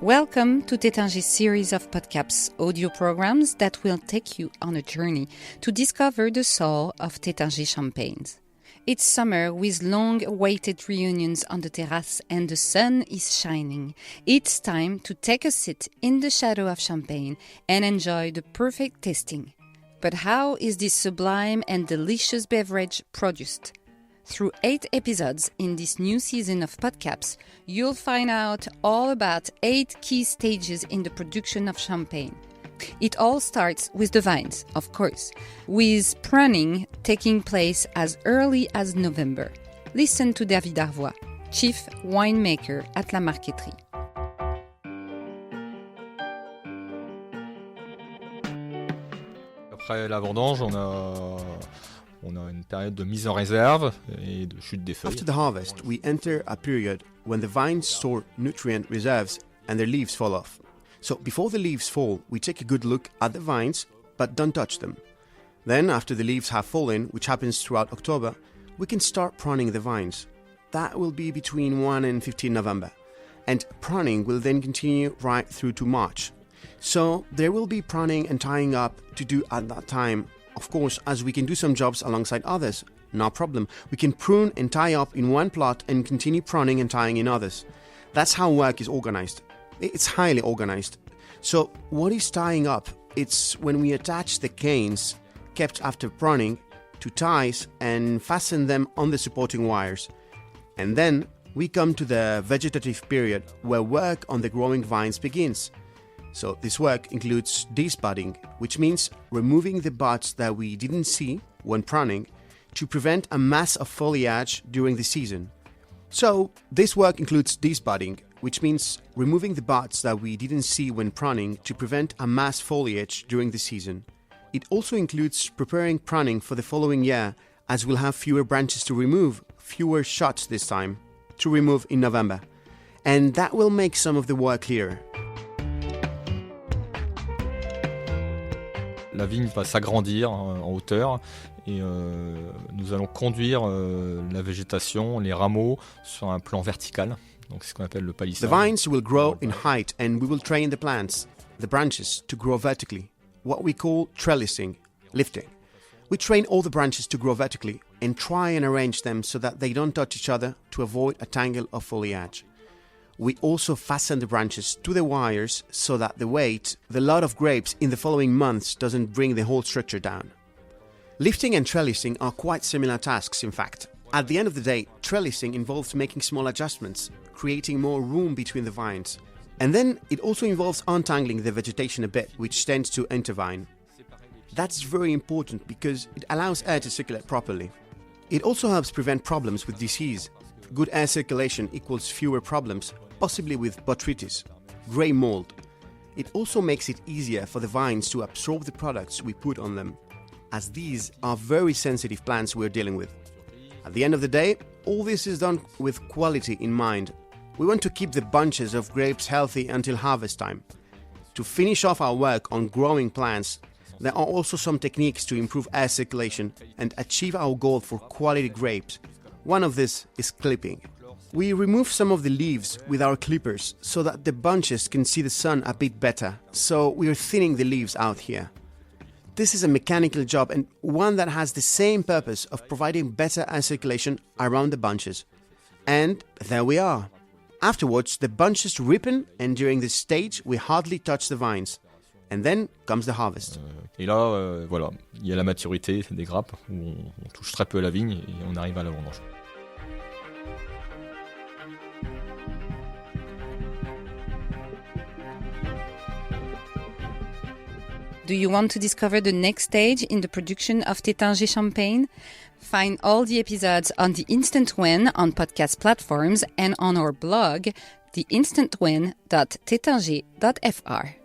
Welcome to Tétinger's series of podcaps, audio programs that will take you on a journey to discover the soul of Tétinger champagnes. It's summer with long-awaited reunions on the terrace and the sun is shining. It's time to take a seat in the shadow of champagne and enjoy the perfect tasting. But how is this sublime and delicious beverage produced? Through 8 episodes in this new season of podcaps, you'll find out all about 8 key stages in the production of champagne. It all starts with the vines, of course, with pruning taking place as early as November. Listen to David Arvois, Chief Winemaker at la Marquetterie. Après la vendange, on a une période de mise en réserve et de chute des feuilles. After the harvest, we enter a period when the vines store nutrient reserves and their leaves fall off. So before the leaves fall, we take a good look at the vines, but don't touch them. Then, after the leaves have fallen, which happens throughout October, we can start pruning the vines. That will be between 1 and 15 November. And pruning will then continue right through to March. So there will be pruning and tying up to do at that time. Of course, as we can do some jobs alongside others, no problem. We can prune and tie up in one plot and continue pruning and tying in others. That's how work is organized. It's highly organized. So what is tying up? It's when we attach the canes kept after pruning to ties and fasten them on the supporting wires. And then we come to the vegetative period where work on the growing vines begins. So this work includes disbudding, which means removing the buds that we didn't see when pruning to prevent a mass of foliage during the season. So this work includes disbudding, which means removing the buds that we didn't see when pruning to prevent a mass foliage during the season. It also includes preparing pruning for the following year, as we'll have fewer branches to remove, fewer shots this time, to remove in November. And that will make some of the work clearer. La vigne va s'agrandir en hauteur et nous allons conduire la végétation, les rameaux, sur un plan vertical. Donc c'est ce qu'on appelle le palissade. The vines will grow in height and we will train the plants, the branches, to grow vertically, what we call trellising, lifting. We train all the branches to grow vertically and try and arrange them so that they don't touch each other to avoid a tangle of foliage. We also fasten the branches to the wires so that the weight, the lot of grapes in the following months doesn't bring the whole structure down. Lifting and trellising are quite similar tasks, in fact. At the end of the day, trellising involves making small adjustments, creating more room between the vines. And then it also involves untangling the vegetation a bit, which tends to intervine. That's very important because it allows air to circulate properly. It also helps prevent problems with disease. Good air circulation equals fewer problems, possibly with botrytis, grey mold. It also makes it easier for the vines to absorb the products we put on them, as these are very sensitive plants we're dealing with. At the end of the day, all this is done with quality in mind. We want to keep the bunches of grapes healthy until harvest time. To finish off our work on growing plants, there are also some techniques to improve air circulation and achieve our goal for quality grapes. One of these is clipping. We remove some of the leaves with our clippers so that the bunches can see the sun a bit better, so we are thinning the leaves out here. This is a mechanical job and one that has the same purpose of providing better air circulation around the bunches. And there we are. Afterwards, the bunches ripen and during this stage, we hardly touch the vines. And then comes the harvest. Et là, voilà, il y a la maturité des grappes où on touche très peu à la vigne et on arrive à la vendange. Do you want to discover the next stage in the production of Tétinger champagne? Find all the episodes on The Instant Win on podcast platforms and on our blog, theinstantwin.tétinger.fr.